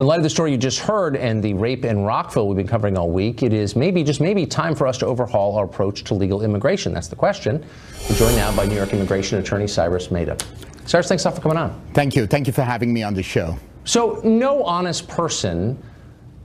In light of the story you just heard and the rape in Rockville we've been covering all week, it is maybe, just maybe, time for us to overhaul our approach to legal immigration. That's the question. We're joined now by New York immigration attorney Cyrus Mehta. Cyrus, thanks a lot for coming on. Thank you. Thank you for having me on the show. So no honest person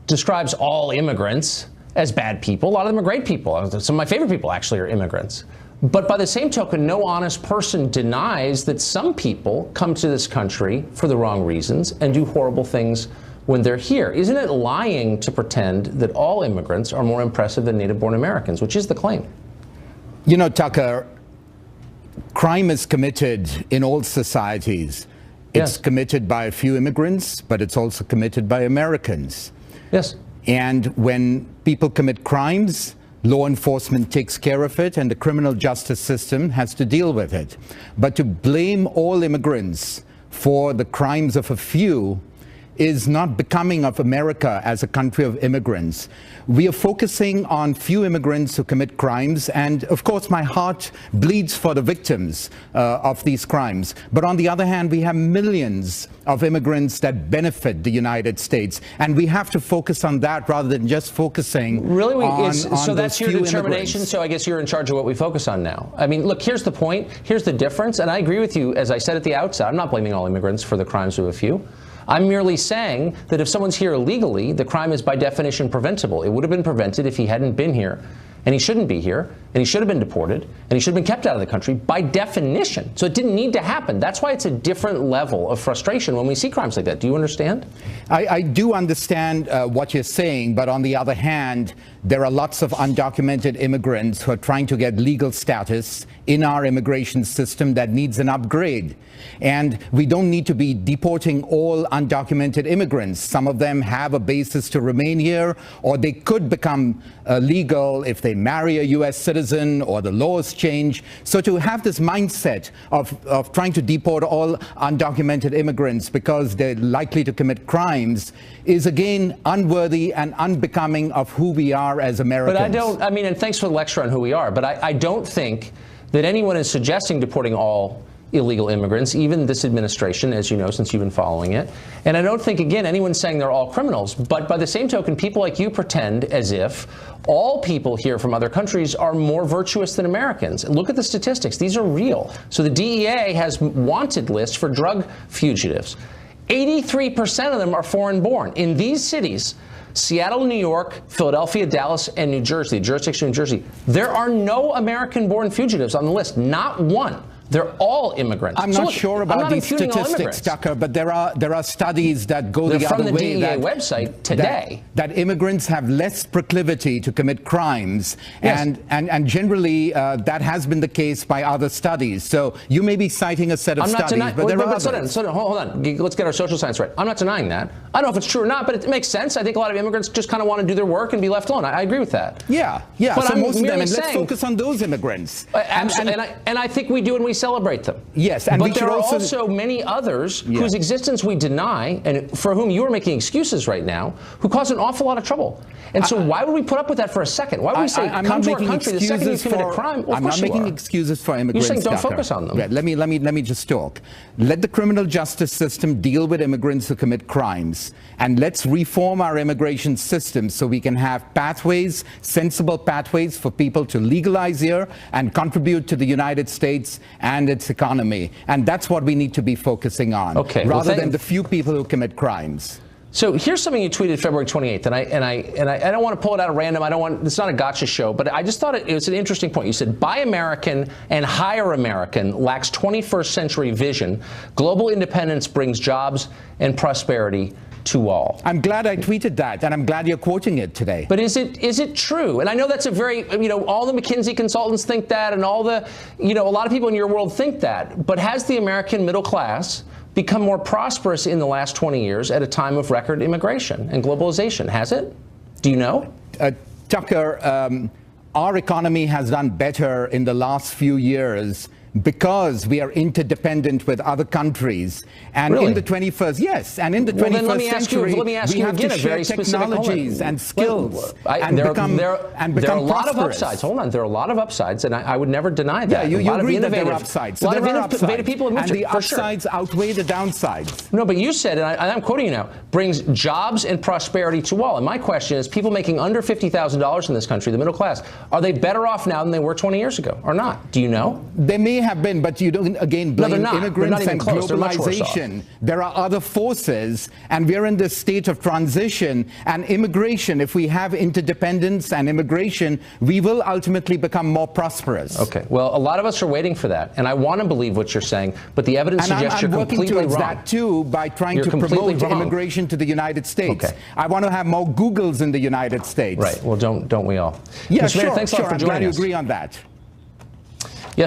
describes all immigrants as bad people. A lot of them are great people. Some of my favorite people actually are immigrants. But by the same token, no honest person denies that some people come to this country for the wrong reasons and do horrible things when they're here. Isn't it lying to pretend that all immigrants are more impressive than native-born Americans, which is the claim? You know, Tucker, crime is committed in all societies. It's committed by a few immigrants, but it's also committed by Americans. Yes. And when people commit crimes, law enforcement takes care of it, and the criminal justice system has to deal with it. But to blame all immigrants for the crimes of a few is not becoming of America as a country of immigrants. We are focusing on few immigrants who commit crimes, and of course my heart bleeds for the victims of these crimes. But on the other hand, we have millions of immigrants that benefit the United States, and we have to focus on that rather than just focusing on so that's your determination. Immigrants. So I guess you're in charge of what we focus on now. I mean, look, here's the point. Here's the difference, and I agree with you. As I said at the outset, I'm not blaming all immigrants for the crimes of a few. I'm merely saying that if someone's here illegally, the crime is by definition preventable. It would have been prevented if he hadn't been here, and he shouldn't be here, and he should have been deported, and he should have been kept out of the country by definition. So it didn't need to happen. That's why it's a different level of frustration when we see crimes like that. Do you understand? I do understand what you're saying, but on the other hand, there are lots of undocumented immigrants who are trying to get legal status in our immigration system that needs an upgrade. And we don't need to be deporting all undocumented immigrants. Some of them have a basis to remain here, or they could become legal if they marry a U.S. citizen or the laws change. So to have this mindset of trying to deport all undocumented immigrants because they're likely to commit crimes is, again, unworthy and unbecoming of who we are as Americans. But I mean, and thanks for the lecture on who we are, but I don't think that anyone is suggesting deporting all illegal immigrants, even this administration, as you know, since you've been following it. And I don't think, again, anyone's saying they're all criminals. But by the same token, people like you pretend as if all people here from other countries are more virtuous than Americans. And look at the statistics. These are real. So the DEA has wanted lists for drug fugitives. 83% of them are foreign-born. In these cities, Seattle, New York, Philadelphia, Dallas, and New Jersey, jurisdiction of New Jersey, there are no American-born fugitives on the list, not one. They're all immigrants. I'm not sure about these statistics, Tucker, but there are studies that go the other way. They're from the DEA website today. That immigrants have less proclivity to commit crimes, and generally that has been the case by other studies. So you may be citing a set of studies, but there are others. Hold on. Let's get our social science right. I'm not denying that. I don't know if it's true or not, but it makes sense. I think a lot of immigrants just kind of want to do their work and be left alone. I agree with that. Yeah. But so most of them, and let's focus on those immigrants. Absolutely. And I think we do, and we celebrate them. Yes, and but there are also many others whose existence we deny, and for whom you are making excuses right now, who cause an awful lot of trouble. And so why would we put up with that for a second? Why would we say, come to our country the second you commit a crime? Well, I'm not making excuses for immigrants. You're saying don't focus on them. Yeah, let me just talk. Let the criminal justice system deal with immigrants who commit crimes, and let's reform our immigration system so we can have pathways, sensible pathways for people to legalize here and contribute to the United States and its economy. And that's what we need to be focusing on, rather than the few people who commit crimes. So here's something you tweeted February 28th, and I don't want to pull it out at random. It's not a gotcha show, but I just thought it was an interesting point. You said, "Buy American and hire American lacks 21st century vision. Global independence brings jobs and prosperity to all." I'm glad I tweeted that, and I'm glad you're quoting it today. But is it true? And I know that's a very, all the McKinsey consultants think that, and all the, a lot of people in your world think that. But has the American middle class become more prosperous in the last 20 years at a time of record immigration and globalization? Has it? Do you know? Tucker, our economy has done better in the last few years because we are interdependent with other countries. And Really? in the 21st, yes, and in the Well, then 21st century, let me ask we you have again to a share very specific technologies and skills and there become are a lot of prosperous. upsides. Hold on, there are a lot of upsides, and I would never deny that. Yeah, you a lot agree of that there innovative, are upsides. A lot So of there are innovative upsides. people in And the for sure. upsides outweigh the downsides. No, but you said, and I'm quoting you now, brings jobs and prosperity to all. And my question is, people making under $50,000 in this country, the middle class, are they better off now than they were 20 years ago, or not? Do you know? They may have been, but you don't, again, blame they're not. immigrants They're not even and close. They're much worse globalization. There are other forces, and we're in this state of transition. And immigration, if we have interdependence and immigration, we will ultimately become more prosperous. Okay. Well, a lot of us are waiting for that, and I want to believe what you're saying, but the evidence And suggests I'm you're working completely towards wrong. that too by trying You're to completely promote wrong. immigration to the United States. Okay. I want to have more Googles in the United States. Right. Well, don't we all? Yeah, Mr. Mayor, sure, thanks a lot sure. for I'm glad joining you us. agree on that.